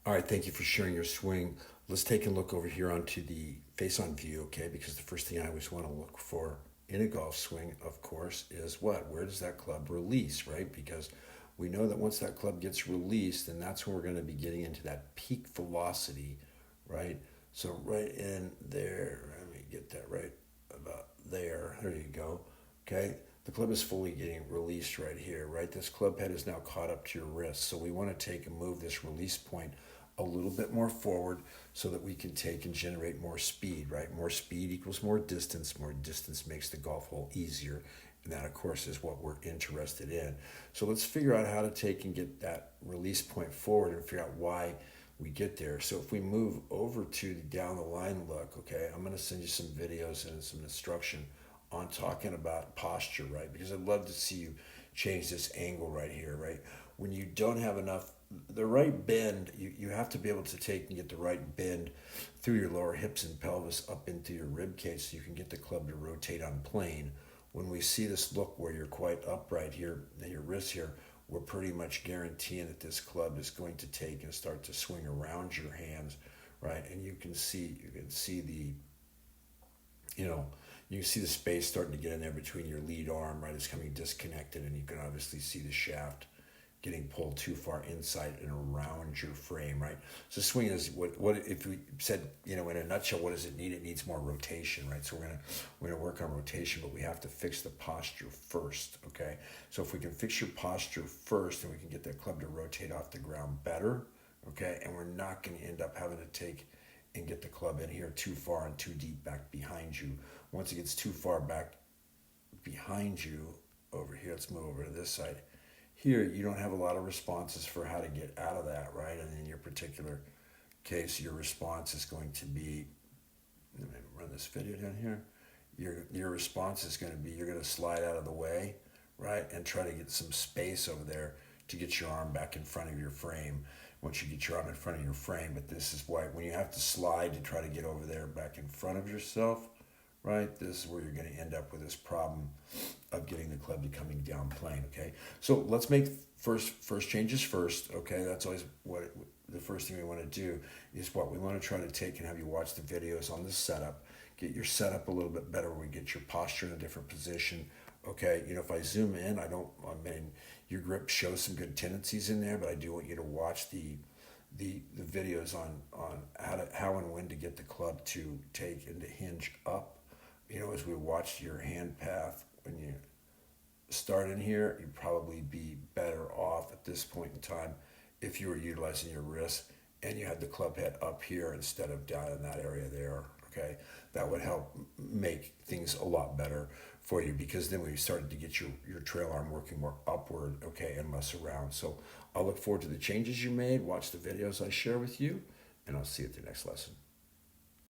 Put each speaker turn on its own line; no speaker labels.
All right, thank you for sharing your swing. Let's take a look over here onto the face-on view, okay? Because the first thing I always want to look for in a golf swing, of course, is what? Where does that club release, right? Because we know that once that club gets released, then that's when we're going to be getting into that peak velocity, right? So right in there, let me get that right about there. There you go. Okay, the club is fully getting released right here, right? This club head is now caught up to your wrist. So we want to take and move this release point a little bit more forward so that we can take and generate more speed, right? More speed equals more distance. More distance makes the golf hole easier. And that, of course, is what we're interested in. So let's figure out how to take and get that release point forward and figure out why we get there. So if we move over to the down the line look, okay, I'm going to send you some videos and some instruction on talking about posture, right? Because I'd love to see you change this angle right here, right? When you don't have enough, the right bend, you have to be able to take and get the right bend through your lower hips and pelvis up into your rib cage so you can get the club to rotate on plane. When we see this look where you're quite upright here, your wrist here, we're pretty much guaranteeing that this club is going to take and start to swing around your hands, right? And you can see the, you know, you can see the space starting to get in there between your lead arm, right? It's coming disconnected, and you can obviously see the shaft getting pulled too far inside and around your frame, right? So swing is what if we said, in a nutshell, what does it need? It needs more rotation, right? So we're gonna work on rotation, but we have to fix the posture first, okay? So if we can fix your posture first, then we can get that club to rotate off the ground better, okay? And we're not gonna end up having to take and get the club in here too far and too deep back behind you. Once it gets too far back behind you over here, let's move over to this side. Here, you don't have a lot of responses for how to get out of that, right? And in your particular case, your response is going to be, let me run this video down here. Your response is going to be, you're going to slide out of the way, right? And try to get some space over there to get your arm back in front of your frame. Once you get your arm in front of your frame, but this is why when you have to slide to try to get over there back in front of yourself, right? This is where you're going to end up with this problem of getting the club to coming down plane, okay? So let's make first changes first, okay? That's always the first thing we want to do is what we want to try to take and have you watch the videos on the setup, get your setup a little bit better where we get your posture in a different position, okay? If I zoom in, I mean, your grip shows some good tendencies in there, but I do want you to watch the videos on how and when to get the club to take and to hinge up. As we watched your hand path, when you start in here, you'd probably be better off at this point in time if you were utilizing your wrist and you had the club head up here instead of down in that area there, okay? That would help make things a lot better for you because then we started to get your trail arm working more upward, okay, and less around. So I'll look forward to the changes you made. Watch the videos I share with you, and I'll see you at the next lesson.